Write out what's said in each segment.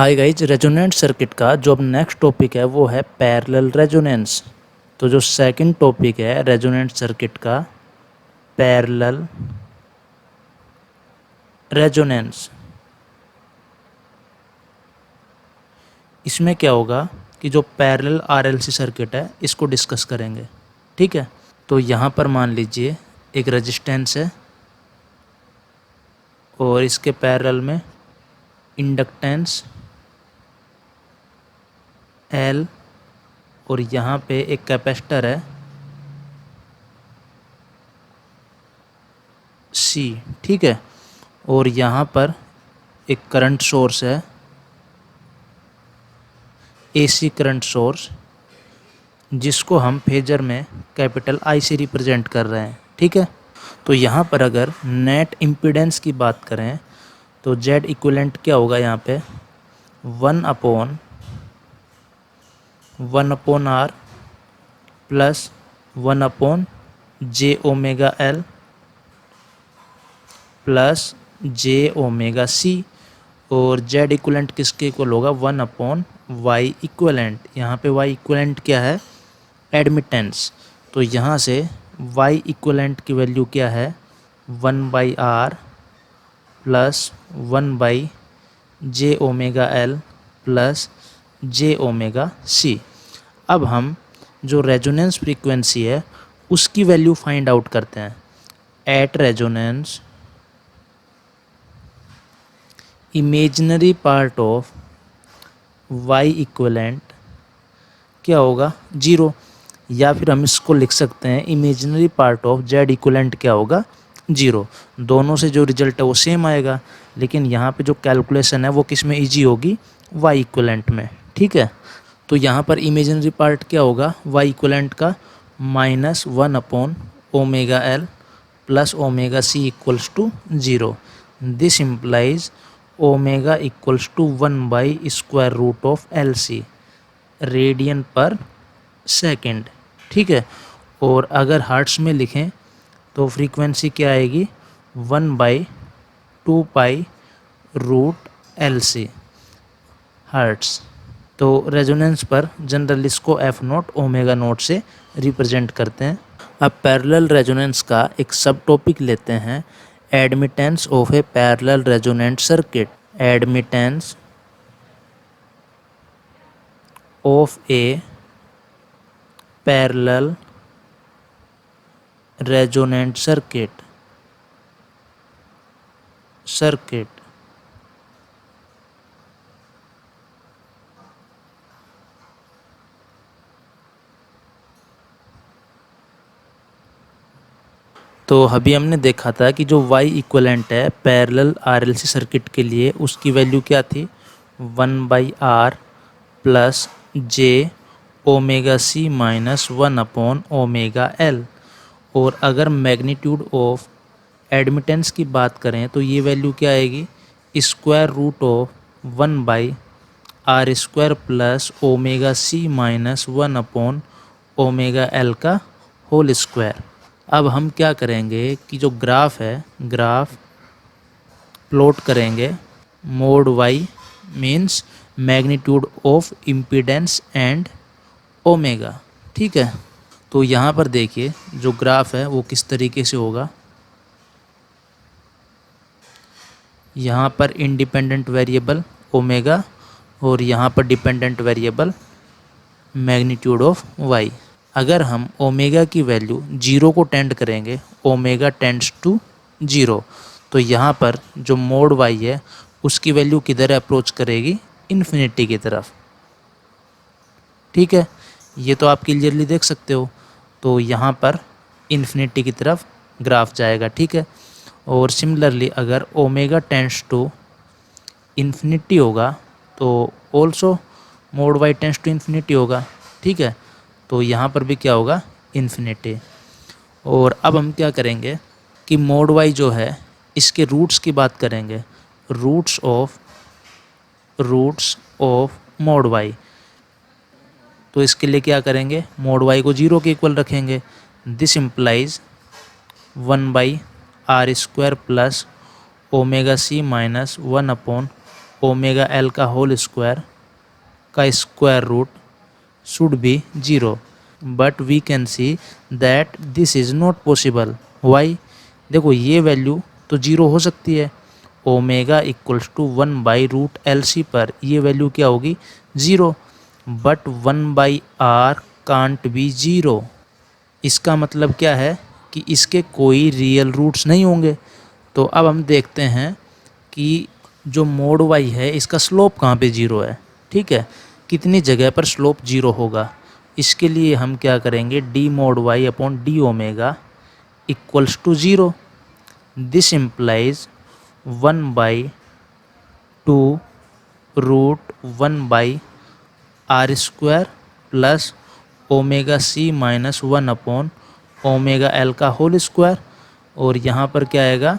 Hi guys, resonant circuit का जो अब नेक्स्ट टॉपिक है वो है पैरेलल रेजोनेंस। तो जो सेकंड टॉपिक है रेजोनेंट सर्किट का पैरेलल रेजोनेंस, इसमें क्या होगा कि जो पैरेलल आरएलसी सर्किट है इसको डिस्कस करेंगे। ठीक है, तो यहाँ पर मान लीजिए एक रेजिस्टेंस है और इसके पैरेलल में इंडक्टेंस एल और यहाँ पे एक कैपेसिटर है सी। ठीक है, और यहाँ पर एक करंट सोर्स है एसी करंट सोर्स, जिसको हम फेजर में कैपिटल आई से रिप्रेजेंट कर रहे हैं। ठीक है, तो यहाँ पर अगर नेट इम्पीडेंस की बात करें तो जेड इक्विवेलेंट क्या होगा यहाँ पे 1/1 R plus 1/j omega L plus j omega C, और जेड इक्विवेलेंट किसके इक्वल होगा 1/y इक्विवेलेंट। यहाँ पे y इक्विवेलेंट क्या है एडमिटेंस, तो यहाँ से y इक्विवेलेंट की वैल्यू क्या है 1/r plus 1/j omega L plus j omega C. अब हम जो रेजोनेंस फ्रीक्वेंसी है उसकी वैल्यू फाइंड आउट करते हैं। At resonance imaginary part of y equivalent क्या होगा 0, या फिर हम इसको लिख सकते हैं imaginary part of z equivalent क्या होगा 0। दोनों से जो रिजल्ट है वो सेम आएगा, लेकिन यहाँ पे जो कैलकुलेशन है वो किस में ईजी होगी y इक्विवेलेंट में। ठीक है, तो यहाँ पर इमेजिनरी पार्ट क्या होगा y इक्विवेलेंट का -1/ओमेगा L plus omega C equals to 0। This implies omega equals to 1/√LC radian पर सेकेंड। ठीक है, और अगर हर्ट्स में लिखें तो फ्रीक्वेंसी क्या आएगी 1/2π√LC हर्ट्स। तो रेजोनेंस पर जनरल इसको F0 ओमेगा नोट से रिप्रेजेंट करते हैं। अब पैरेलल रेजोनेंस का एक सब टॉपिक लेते हैं, admittance of a parallel resonant circuit. Admittance of a parallel resonant circuit तो अभी हमने देखा था कि जो y इक्विवेलेंट है पैरेलल आरएलसी सर्किट के लिए उसकी वैल्यू क्या थी 1/r plus j omega C minus 1/ओमेगा एल। और अगर मैग्नीट्यूड ऑफ एडमिटेंस की बात करें तो ये वैल्यू क्या आएगी √ऑफ 1/r² plus omega C minus 1/ओमेगा एल का होल स्क्वायर। अब हम क्या करेंगे कि जो ग्राफ है ग्राफ प्लॉट करेंगे mod y means magnitude of impedance and omega. ठीक है, तो यहाँ पर देखिए जो ग्राफ है वो किस तरीके से होगा। यहाँ पर इंडिपेंडेंट वेरिएबल ओमेगा और यहाँ पर dependent variable magnitude of y। अगर हम ओमेगा की वैल्यू 0 को टेंड करेंगे ओमेगा टेंड्स टू 0, तो यहाँ पर जो मोड y है उसकी वैल्यू किधर अप्रोच करेगी इन्फिनिटी की तरफ। ठीक है, ये तो आप क्लियरली देख सकते हो, तो यहाँ पर इन्फिनिटी की तरफ ग्राफ जाएगा। ठीक है, और सिमिलरली अगर ओमेगा टेंड्स टू इन्फिनिटी होगा तो also mod y tends to infinity होगा। ठीक है, तो यहाँ पर भी क्या होगा इन्फिनिटी। और अब हम क्या करेंगे कि मोड y जो है इसके रूट्स की बात करेंगे, रूट्स ऑफ मोड y। तो इसके लिए क्या करेंगे मोड y को 0 के इक्वल रखेंगे। This implies 1/r² plus omega C minus 1/ओमेगा ओमेगा एल का होल स्क्वायर का square root should be 0, but we can see that this is not possible. Why? देखो ये वैल्यू तो 0 हो सकती है, ओमेगा इक्वल्स टू 1/√LC पर ये वैल्यू क्या होगी 0, बट 1/r कांट बी 0। इसका मतलब क्या है कि इसके कोई रियल रूट्स नहीं होंगे। तो अब हम देखते हैं कि जो मोड वाई है इसका स्लोप कहाँ पे 0 है। ठीक है, कितनी जगह पर स्लोप 0 होगा। इसके लिए हम क्या करेंगे, d mod y upon d omega equals to 0। This implies 1/2√1/r² plus omega C minus 1 upon omega L का होल स्क्वायर, और यहाँ पर क्या आएगा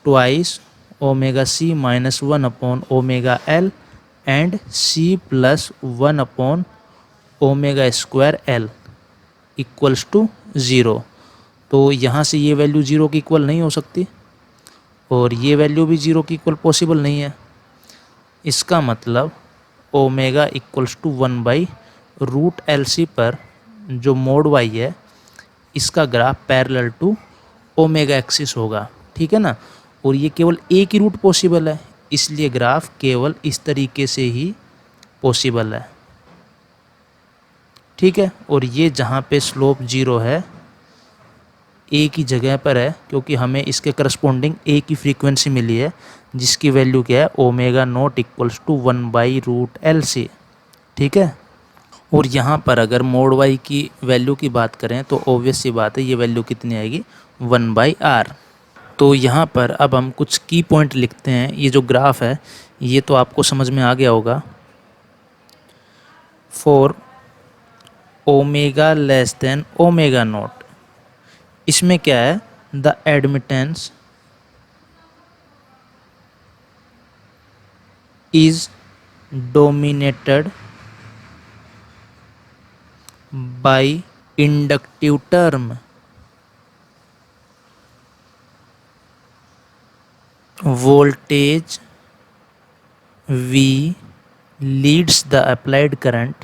twice omega C minus 1 upon omega L and C plus 1 upon omega square L equals to 0। तो यहाँ से ये वैल्यू 0 की इक्वल नहीं हो सकती और ये वैल्यू भी 0 की इक्वल पॉसिबल नहीं है। इसका मतलब ओमेगा इक्वल्स टू 1/√LC पर जो मोड वाई है इसका graph parallel to omega axis होगा। ठीक है ना, और ये केवल एक ही रूट पॉसिबल है, इसलिए ग्राफ केवल इस तरीके से ही पॉसिबल है। ठीक है, और ये जहाँ पे स्लोप 0 है एक ही जगह पर है, क्योंकि हमें इसके करस्पॉन्डिंग एक ही फ्रीक्वेंसी मिली है जिसकी वैल्यू क्या है omega naught equals to 1/√LC। ठीक है, और यहाँ पर अगर मोड वाई की वैल्यू की बात करें तो ऑब्वियस सी बात है ये वैल्यू कितनी आएगी 1/r। तो यहाँ पर अब हम कुछ की पॉइंट लिखते हैं। ये जो ग्राफ है ये तो आपको समझ में आ गया होगा। For omega less than omega naught, इसमें क्या है the admittance is dominated by inductive term. Voltage V leads the applied current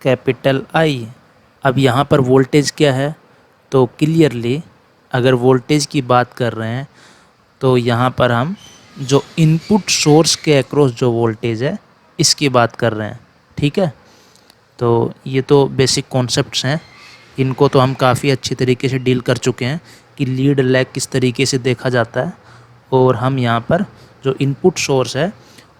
capital I। अब यहाँ पर वोल्टेज क्या है, तो क्लियरली अगर वोल्टेज की बात कर रहे हैं तो यहाँ पर हम जो इनपुट सोर्स के अक्रॉस जो वोल्टेज है इसकी बात कर रहे हैं। ठीक है, तो ये तो बेसिक कॉन्सेप्ट्स हैं, इनको तो हम काफ़ी अच्छी तरीके से डील कर चुके हैं कि लीड लैग किस तरीके से देखा जाता है, और हम यहाँ पर जो इनपुट सोर्स है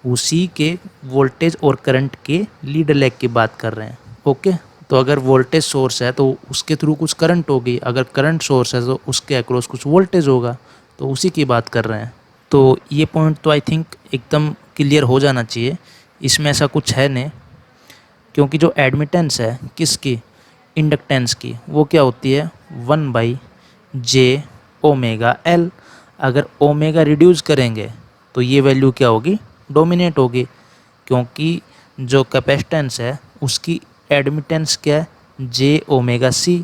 उसी के वोल्टेज और करंट के लीड लैग की बात कर रहे हैं। ओके, तो अगर वोल्टेज सोर्स है तो उसके थ्रू कुछ करंट होगी, अगर करंट सोर्स है तो उसके अक्रॉस कुछ वोल्टेज होगा, तो उसी की बात कर रहे हैं। तो ये पॉइंट तो आई थिंक एकदम क्लियर हो जाना चाहिए, इसमें ऐसा कुछ है नहीं, क्योंकि जो एडमिटेंस है किसकी, इंडक्टेंस की, वो क्या होती है 1/j⍵L। अगर ओमेगा रिड्यूस करेंगे तो ये वैल्यू क्या होगी डोमिनेट होगी, क्योंकि जो कैपेसिटेंस है उसकी एडमिटेंस क्या है j⍵c।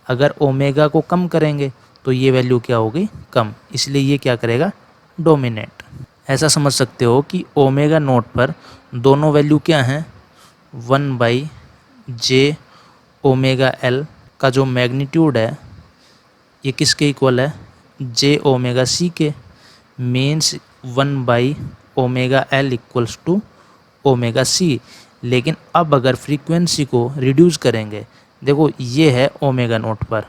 अगर ओमेगा को कम करेंगे तो ये वैल्यू क्या होगी कम, इसलिए ये क्या करेगा डोमिनेट। ऐसा समझ सकते हो कि ओमेगा नोट पर दोनों वैल्यू क्या हैं 1/j⍵L का जो मैग्नीट्यूड है ये किसके इक्वल है j⍵c के, means 1/ω⍵L equals to ω⍵c। लेकिन अब अगर फ्रीक्वेंसी को रिड्यूस करेंगे, देखो ये है ओमेगा नोट पर,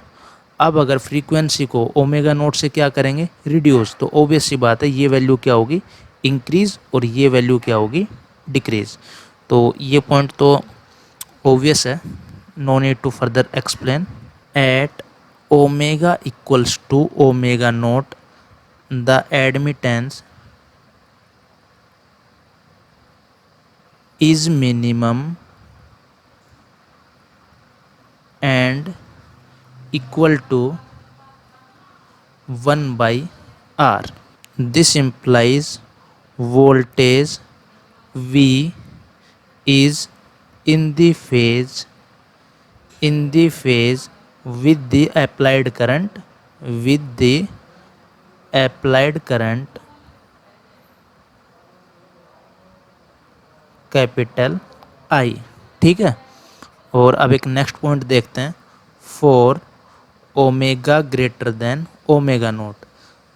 अब अगर फ्रीक्वेंसी को ओमेगा नोट से क्या करेंगे रिड्यूस, तो ऑब्वियस सी बात है ये वैल्यू क्या होगी इंक्रीज़ और ये वैल्यू क्या होगी डिक्रीज़। तो ये पॉइंट तो ऑब्वियस है, no need to further explain. At omega equals to omega naught the admittance is minimum and equal to 1/r. This implies voltage V is in the phase with the applied current with the applied current capital I। ठीक है। और अब एक next point देखते हैं। For omega greater than omega naught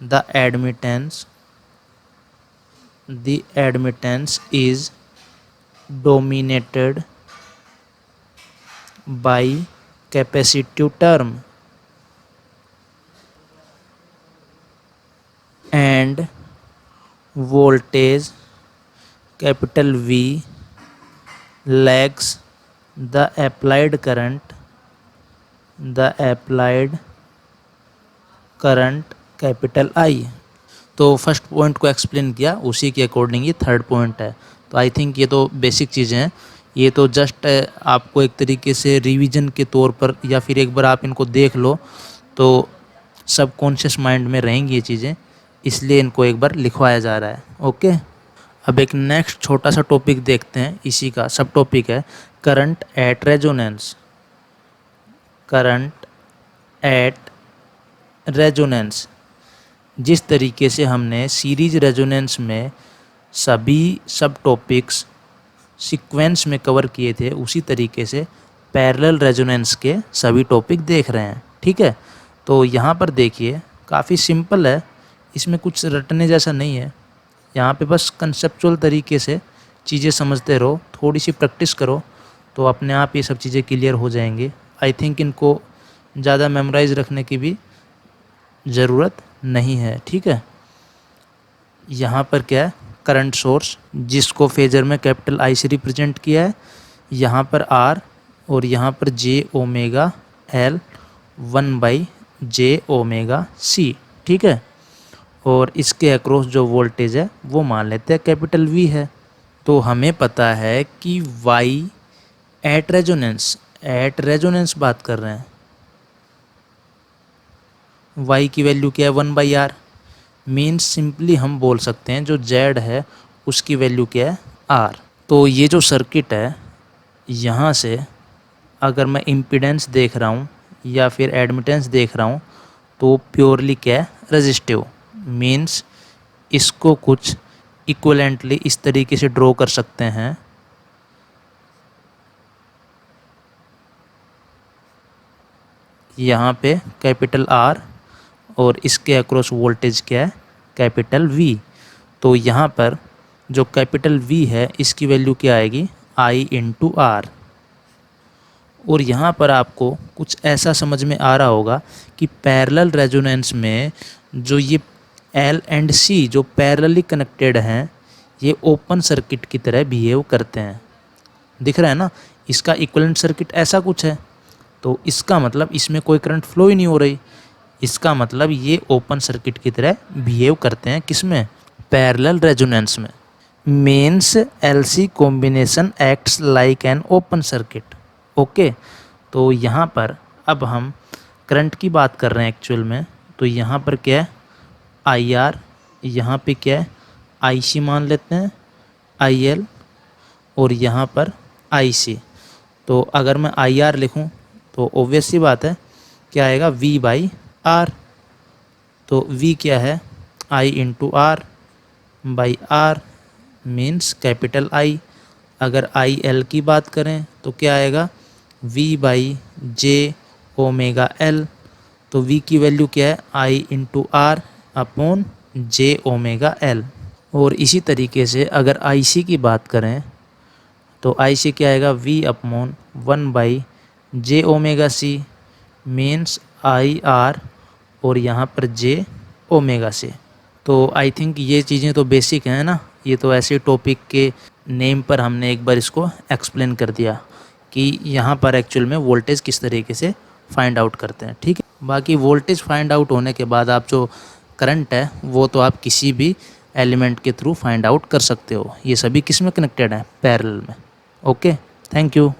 the admittance is dominated by capacitive term and voltage capital V lags the applied current capital I। तो first point को explain किया, उसी के अकॉर्डिंग ये थर्ड पॉइंट है। तो आई थिंक ये तो बेसिक चीज़ें हैं, ये तो जस्ट आपको एक तरीके से रिवीजन के तौर पर या फिर एक बार आप इनको देख लो तो सबकॉन्शियस माइंड में रहेंगी ये चीज़ें, इसलिए इनको एक बार लिखवाया जा रहा है। ओके। अब एक नेक्स्ट छोटा सा टॉपिक देखते हैं, इसी का सब टॉपिक है current at resonance. Current at resonance, जिस तरीके से हमने सीरीज रेजोनेंस में सभी सब टॉपिक्स सीक्वेंस में कवर किए थे, उसी तरीके से पैरेलल रेजोनेंस के सभी टॉपिक देख रहे हैं। ठीक है। तो यहाँ पर देखिए काफ़ी सिंपल है, इसमें कुछ रटने जैसा नहीं है। यहाँ पे बस कंसेप्चुअल तरीके से चीज़ें समझते रहो, थोड़ी सी प्रैक्टिस करो तो अपने आप ये सब चीज़ें क्लियर हो जाएंगे। आई थिंक इनको ज़्यादा मेमोराइज रखने की भी ज़रूरत नहीं है। ठीक है। यहाँ पर क्या है, करंट सोर्स जिसको फेजर में कैपिटल I से रिप्रेजेंट किया है, यहाँ पर R और यहाँ पर J omega L 1/J omega C। ठीक है। और इसके अक्रॉस जो वोल्टेज है वो मान लेते हैं कैपिटल V है। तो हमें पता है कि Y एट रेजोनेंस बात कर रहे हैं। Y की वैल्यू क्या है 1/R। मीन्स सिंपली हम बोल सकते हैं जो Z है उसकी वैल्यू क्या है R। तो ये जो सर्किट है, यहाँ से अगर मैं इम्पीडेंस देख रहा हूँ या फिर एडमिटेंस देख रहा हूँ तो प्योरली क्या है रेजिस्टिव। मीन्स इसको कुछ इक्वलेंटली इस तरीके से ड्रॉ कर सकते हैं। यहाँ पे कैपिटल R और इसके अक्रॉस वोल्टेज क्या है कैपिटल V। तो यहाँ पर जो कैपिटल V है इसकी वैल्यू क्या आएगी I इंटू R। और यहाँ पर आपको कुछ ऐसा समझ में आ रहा होगा कि पैरेलल रेजोनेंस में जो ये L एंड C जो पैरेलली कनेक्टेड हैं ये ओपन सर्किट की तरह बिहेव करते हैं। दिख रहा है ना, इसका इक्विवेलेंट सर्किट ऐसा कुछ है। तो इसका मतलब इसमें कोई करंट फ्लो ही नहीं हो रही, इसका मतलब ये ओपन सर्किट की तरह बिहेव करते हैं किसमें पैरेलल रेजोनेंस में। Means LC combination acts like an open circuit. Okay. तो यहाँ पर अब हम करंट की बात कर रहे हैं एक्चुअल में। तो यहाँ पर क्या है IR, यहाँ पे क्या है IC मान लेते हैं, IL और यहाँ पर IC। तो अगर मैं IR लिखूँ तो ऑब्वियस सी बात है क्या आएगा V/R। तो V क्या है I into R/R means capital I। अगर IL की बात करें तो क्या आएगा V/J ओमेगा L। तो V की वैल्यू क्या है I into R upon J omega L। और इसी तरीके से अगर IC की बात करें तो IC क्या आएगा V upon 1/J omega C means IR और यहाँ पर J ओमेगा C। तो आई थिंक ये चीज़ें तो बेसिक हैं ना, ये तो ऐसे टॉपिक के नेम पर हमने एक बार इसको एक्सप्लेन कर दिया कि यहाँ पर एक्चुअल में वोल्टेज किस तरीके से फाइंड आउट करते हैं। ठीक है। बाकी वोल्टेज फाइंड आउट होने के बाद आप जो करंट है वो तो आप किसी भी एलिमेंट के थ्रू फाइंड आउट कर सकते हो। ये सभी किस में कनेक्टेड है पैरेलल में। Okay, thank you.